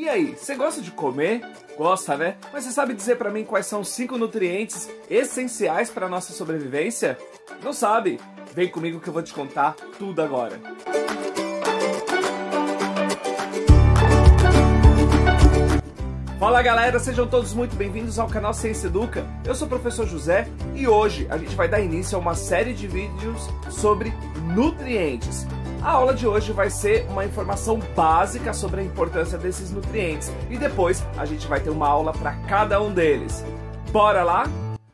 E aí, você gosta de comer? Gosta, né? Mas você sabe dizer pra mim quais são os 5 nutrientes essenciais para nossa sobrevivência? Não sabe? Vem comigo que eu vou te contar tudo agora. Fala galera, sejam todos muito bem-vindos ao canal Ciência Educa. Eu sou o professor José e hoje a gente vai dar início a uma série de vídeos sobre nutrientes. A aula de hoje vai ser uma informação básica sobre a importância desses nutrientes e depois a gente vai ter uma aula para cada um deles. Bora lá?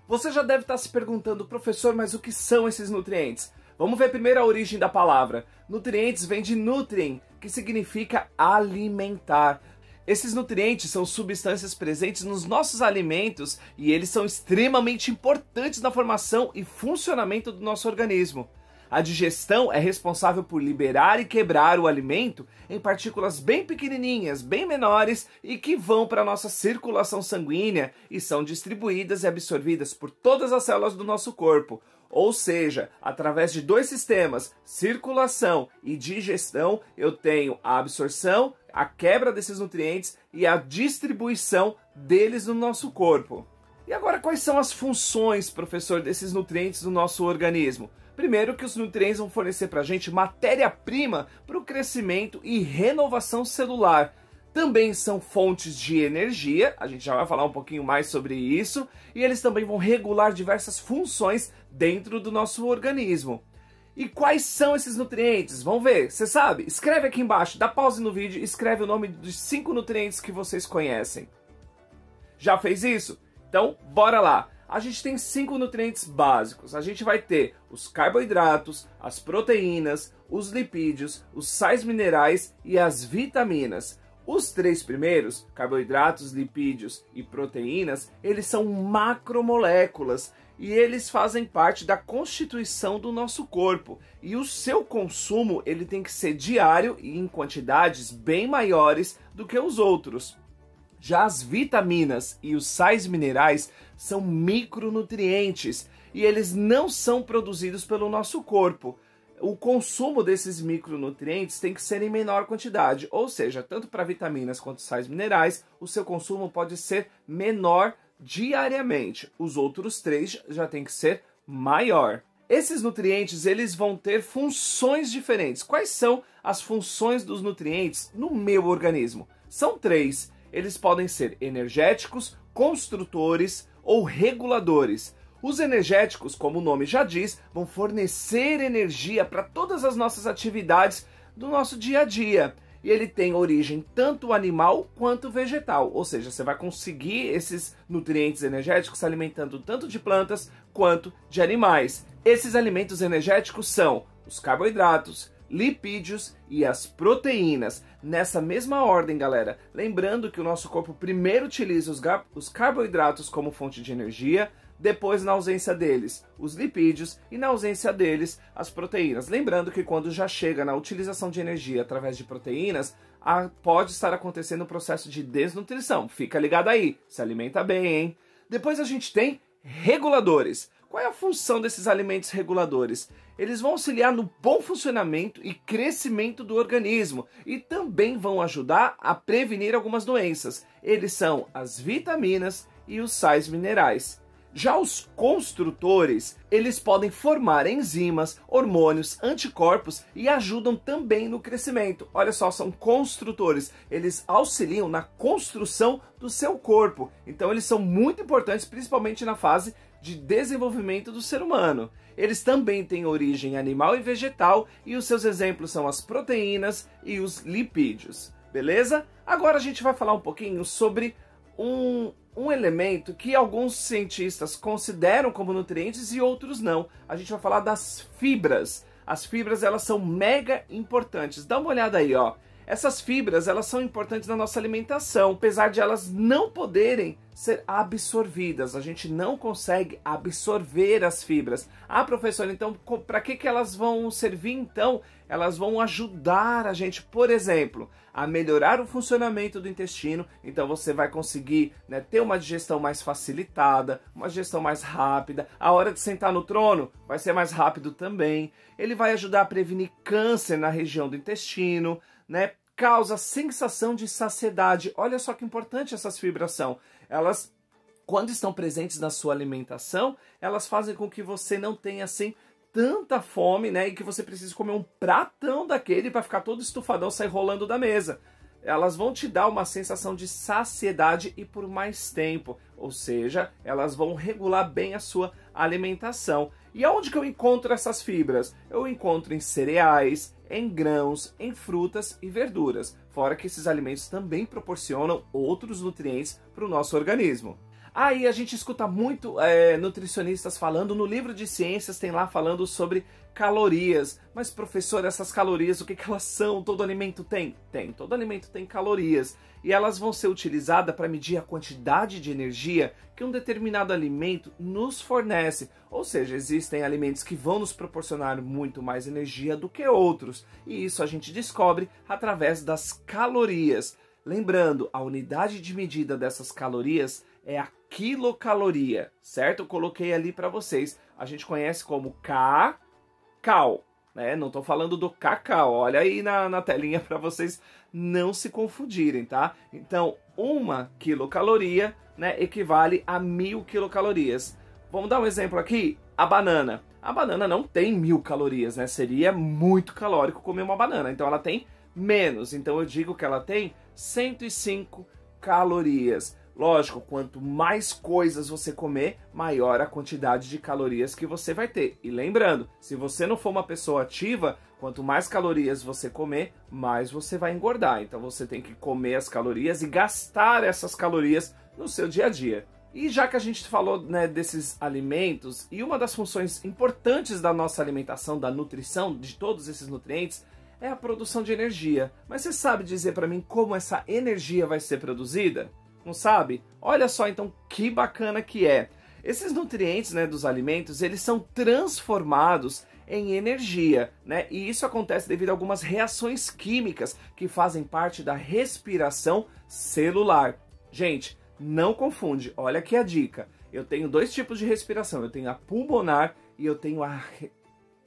Você já deve estar se perguntando, professor, mas o que são esses nutrientes? Vamos ver primeiro a origem da palavra. Nutrientes vem de nutrient, que significa alimentar. Esses nutrientes são substâncias presentes nos nossos alimentos e eles são extremamente importantes na formação e funcionamento do nosso organismo. A digestão é responsável por liberar e quebrar o alimento em partículas bem pequenininhas, bem menores e que vão para a nossa circulação sanguínea e são distribuídas e absorvidas por todas as células do nosso corpo. Ou seja, através de dois sistemas, circulação e digestão, eu tenho a absorção, a quebra desses nutrientes e a distribuição deles no nosso corpo. E agora, quais são as funções, professor, desses nutrientes no nosso organismo? Primeiro, que os nutrientes vão fornecer para a gente matéria-prima para o crescimento e renovação celular. Também são fontes de energia, a gente já vai falar um pouquinho mais sobre isso, e eles também vão regular diversas funções dentro do nosso organismo. E quais são esses nutrientes? Vamos ver, você sabe? Escreve aqui embaixo, dá pause no vídeo e escreve o nome dos 5 nutrientes que vocês conhecem. Já fez isso? Então, bora lá! A gente tem 5 nutrientes básicos. A gente vai ter os carboidratos, as proteínas, os lipídios, os sais minerais e as vitaminas. Os 3 primeiros, carboidratos, lipídios e proteínas, eles são macromoléculas e eles fazem parte da constituição do nosso corpo. E o seu consumo ele tem que ser diário e em quantidades bem maiores do que os outros. Já as vitaminas e os sais minerais são micronutrientes e eles não são produzidos pelo nosso corpo. O consumo desses micronutrientes tem que ser em menor quantidade, ou seja, tanto para vitaminas quanto sais minerais, o seu consumo pode ser menor diariamente. Os outros 3 já tem que ser maior. Esses nutrientes eles vão ter funções diferentes. Quais são as funções dos nutrientes no meu organismo? São 3. Eles podem ser energéticos, construtores ou reguladores. Os energéticos, como o nome já diz, vão fornecer energia para todas as nossas atividades do nosso dia a dia. E ele tem origem tanto animal quanto vegetal. Ou seja, você vai conseguir esses nutrientes energéticos se alimentando tanto de plantas quanto de animais. Esses alimentos energéticos são os carboidratos, lipídios e as proteínas. Nessa mesma ordem, galera. Lembrando que o nosso corpo primeiro utiliza os carboidratos como fonte de energia, depois, na ausência deles, os lipídios e na ausência deles, as proteínas. Lembrando que quando já chega na utilização de energia através de proteínas, pode estar acontecendo um processo de desnutrição. Fica ligado aí, se alimenta bem, hein? Depois a gente tem reguladores. Qual é a função desses alimentos reguladores? Eles vão auxiliar no bom funcionamento e crescimento do organismo e também vão ajudar a prevenir algumas doenças. Eles são as vitaminas e os sais minerais. Já os construtores, eles podem formar enzimas, hormônios, anticorpos e ajudam também no crescimento. Olha só, são construtores, eles auxiliam na construção do seu corpo. Então eles são muito importantes, principalmente na fase de desenvolvimento do ser humano. Eles também têm origem animal e vegetal e os seus exemplos são as proteínas e os lipídios. Beleza? Agora a gente vai falar um pouquinho sobre um elemento que alguns cientistas consideram como nutrientes e outros não. A gente vai falar das fibras. As fibras, elas são mega importantes. Dá uma olhada aí, ó. Essas fibras, elas são importantes na nossa alimentação, apesar de elas não poderem ser absorvidas. A gente não consegue absorver as fibras. Ah, professor, então para que elas vão servir então? Elas vão ajudar a gente, por exemplo, a melhorar o funcionamento do intestino. Então você vai conseguir, né, ter uma digestão mais facilitada, uma digestão mais rápida. A hora de sentar no trono vai ser mais rápido também. Ele vai ajudar a prevenir câncer na região do intestino, né? causa sensação de saciedade. Olha só que importante essas fibras são. Elas, quando estão presentes na sua alimentação, elas fazem com que você não tenha assim tanta fome, né, e que você precise comer um pratão daquele para ficar todo estufadão, sair rolando da mesa. Elas vão te dar uma sensação de saciedade e por mais tempo, ou seja, elas vão regular bem a sua alimentação. E aonde que eu encontro essas fibras? Eu encontro em cereais, em grãos, em frutas e verduras, fora que esses alimentos também proporcionam outros nutrientes para o nosso organismo. Aí a gente escuta muito nutricionistas falando, no livro de ciências tem lá falando sobre calorias. Mas professor, essas calorias, o que elas são? Todo alimento tem? Tem, todo alimento tem calorias. E elas vão ser utilizadas para medir a quantidade de energia que um determinado alimento nos fornece. Ou seja, existem alimentos que vão nos proporcionar muito mais energia do que outros. E isso a gente descobre através das calorias. Lembrando, a unidade de medida dessas calorias é a quilocaloria, certo? Eu coloquei ali para vocês. A gente conhece como cacau, né? Não estou falando do cacau. Olha aí na telinha para vocês não se confundirem, tá? Então, 1 quilocaloria, né, equivale a 1000 quilocalorias. Vamos dar um exemplo aqui? A banana. A banana não tem 1000 calorias, né? Seria muito calórico comer uma banana. Então, ela tem menos. Então, eu digo que ela tem 105 calorias. Lógico, quanto mais coisas você comer, maior a quantidade de calorias que você vai ter. E lembrando, se você não for uma pessoa ativa, quanto mais calorias você comer, mais você vai engordar. Então você tem que comer as calorias e gastar essas calorias no seu dia a dia. E já que a gente falou, né, desses alimentos, e uma das funções importantes da nossa alimentação, da nutrição, de todos esses nutrientes, é a produção de energia. Mas você sabe dizer para mim como essa energia vai ser produzida? Não sabe? Olha só então que bacana que é. Esses nutrientes, né, dos alimentos, eles são transformados em energia, né? E isso acontece devido a algumas reações químicas que fazem parte da respiração celular. Gente, não confunde. Olha aqui a dica. Eu tenho 2 tipos de respiração. Eu tenho a pulmonar e eu tenho a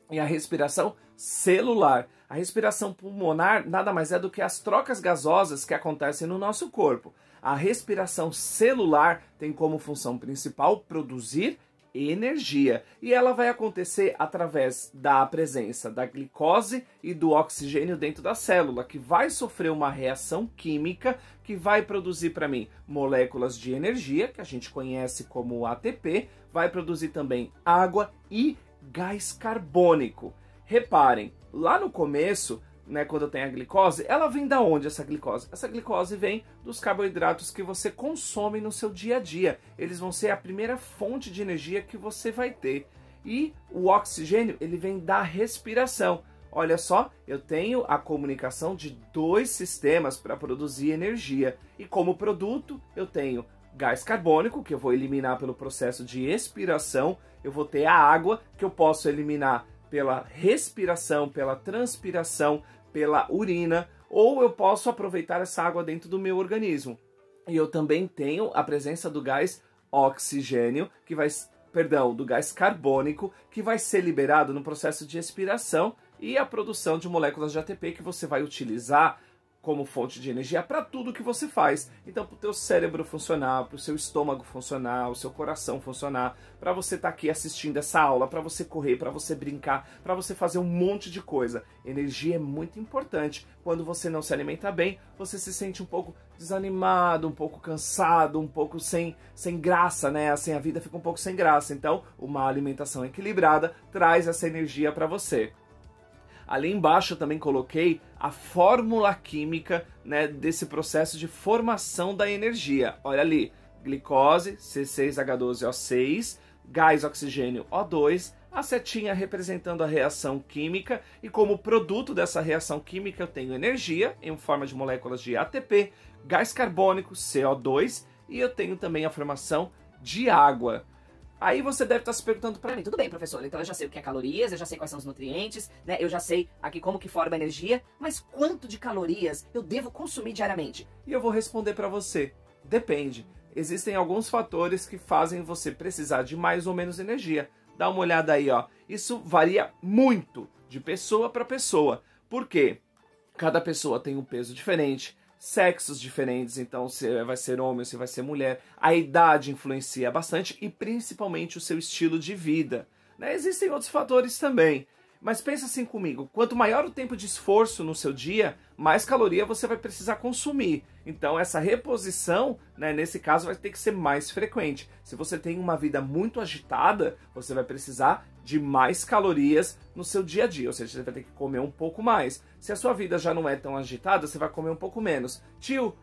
respiração celular. A respiração pulmonar nada mais é do que as trocas gasosas que acontecem no nosso corpo. A respiração celular tem como função principal produzir energia. E ela vai acontecer através da presença da glicose e do oxigênio dentro da célula, que vai sofrer uma reação química que vai produzir para mim moléculas de energia, que a gente conhece como ATP, vai produzir também água e gás carbônico. Reparem, lá no começo, né, quando eu tenho a glicose, ela vem da onde essa glicose? Essa glicose vem dos carboidratos que você consome no seu dia a dia. Eles vão ser a primeira fonte de energia que você vai ter. E o oxigênio, ele vem da respiração. Olha só, eu tenho a comunicação de 2 sistemas para produzir energia. E como produto, eu tenho gás carbônico, que eu vou eliminar pelo processo de expiração. Eu vou ter a água, que eu posso eliminar pela respiração, pela transpiração, pela urina, ou eu posso aproveitar essa água dentro do meu organismo. E eu também tenho a presença do gás oxigênio, do gás carbônico, que vai ser liberado no processo de expiração e a produção de moléculas de ATP que você vai utilizar como fonte de energia para tudo que você faz. Então, para o teu cérebro funcionar, para o seu estômago funcionar, o seu coração funcionar, para você estar aqui assistindo essa aula, para você correr, para você brincar, para você fazer um monte de coisa. Energia é muito importante. Quando você não se alimenta bem, você se sente um pouco desanimado, um pouco cansado, um pouco sem graça, né? Assim, a vida fica um pouco sem graça. Então, uma alimentação equilibrada traz essa energia para você. Ali embaixo eu também coloquei a fórmula química, né, desse processo de formação da energia. Olha ali, glicose, C6H12O6, gás oxigênio O2, a setinha representando a reação química e como produto dessa reação química eu tenho energia em forma de moléculas de ATP, gás carbônico, CO2 e eu tenho também a formação de água. Aí você deve estar se perguntando para mim, Tudo bem, professor, então eu já sei o que é calorias, eu já sei quais são os nutrientes, né? Eu já sei aqui como que forma a energia, mas quanto de calorias eu devo consumir diariamente? E eu vou responder para você, depende. Existem alguns fatores que fazem você precisar de mais ou menos energia. Dá uma olhada aí, ó. Isso varia muito de pessoa para pessoa. Por quê? Cada pessoa tem um peso diferente, sexos diferentes, então se vai ser homem ou se vai ser mulher. A idade influencia bastante e principalmente o seu estilo de vida, né? Existem outros fatores também. Mas pensa assim comigo, quanto maior o tempo de esforço no seu dia, mais caloria você vai precisar consumir. Então essa reposição, né, nesse caso, vai ter que ser mais frequente. Se você tem uma vida muito agitada, você vai precisar de mais calorias no seu dia a dia, ou seja, você vai ter que comer um pouco mais. Se a sua vida já não é tão agitada, você vai comer um pouco menos. Tio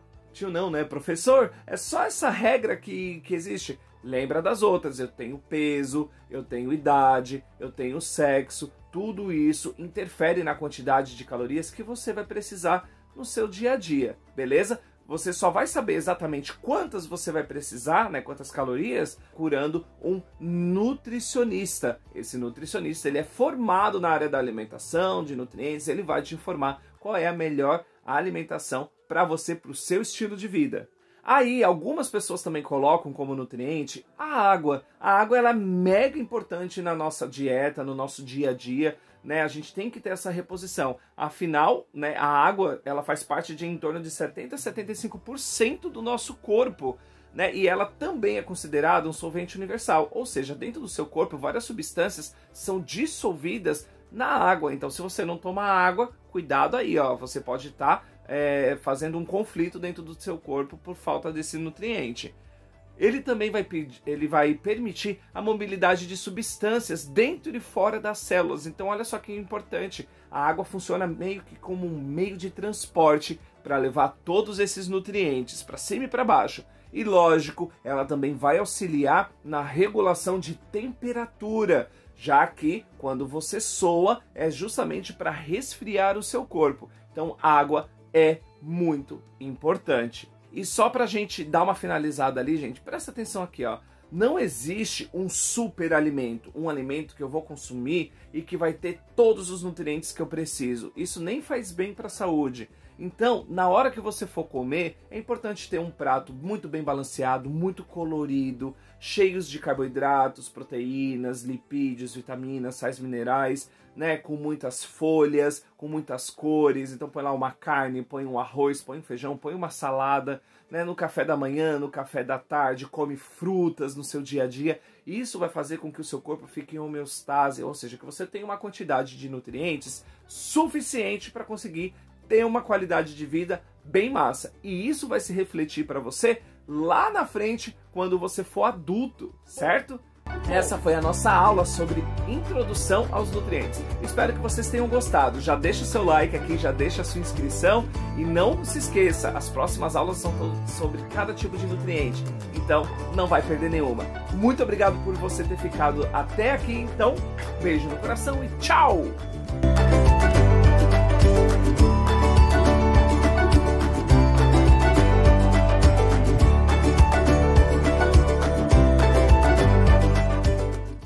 não, né, professor? É só essa regra que existe. Lembra das outras, eu tenho peso, eu tenho idade, eu tenho sexo, tudo isso interfere na quantidade de calorias que você vai precisar no seu dia a dia, beleza? Você só vai saber exatamente quantas você vai precisar, né, quantas calorias, procurando um nutricionista. Esse nutricionista, ele é formado na área da alimentação, de nutrientes, ele vai te informar qual é a melhor alimentação para você, para o seu estilo de vida. Aí, algumas pessoas também colocam como nutriente a água. A água ela é mega importante na nossa dieta, no nosso dia a dia, né? A gente tem que ter essa reposição. Afinal, né, a água ela faz parte de em torno de 70% a 75% do nosso corpo, né? E ela também é considerada um solvente universal. Ou seja, dentro do seu corpo, várias substâncias são dissolvidas na água. Então, se você não toma água, cuidado aí, ó. Você pode estar fazendo um conflito dentro do seu corpo por falta desse nutriente. Ele também vai permitir a mobilidade de substâncias dentro e fora das células. Então olha só que importante, a água funciona meio que como um meio de transporte para levar todos esses nutrientes para cima e para baixo. E lógico, ela também vai auxiliar na regulação de temperatura, já que quando você soa é justamente para resfriar o seu corpo. Então água é muito importante. E só pra gente dar uma finalizada ali, gente, presta atenção aqui, ó. Não existe um super alimento, um alimento que eu vou consumir e que vai ter todos os nutrientes que eu preciso. Isso nem faz bem para a saúde. Então, na hora que você for comer, é importante ter um prato muito bem balanceado, muito colorido, cheios de carboidratos, proteínas, lipídios, vitaminas, sais minerais, né, com muitas folhas, com muitas cores. Então põe lá uma carne, põe um arroz, põe um feijão, põe uma salada, né, no café da manhã, no café da tarde, come frutas no seu dia a dia. Isso vai fazer com que o seu corpo fique em homeostase, ou seja, que você tenha uma quantidade de nutrientes suficiente para conseguir ter uma qualidade de vida bem massa. E isso vai se refletir para você lá na frente, quando você for adulto, certo? Essa foi a nossa aula sobre introdução aos nutrientes. Espero que vocês tenham gostado. Já deixa o seu like aqui, já deixa a sua inscrição e não se esqueça, as próximas aulas são sobre cada tipo de nutriente. Então, não vai perder nenhuma. Muito obrigado por você ter ficado até aqui. Então, beijo no coração e tchau!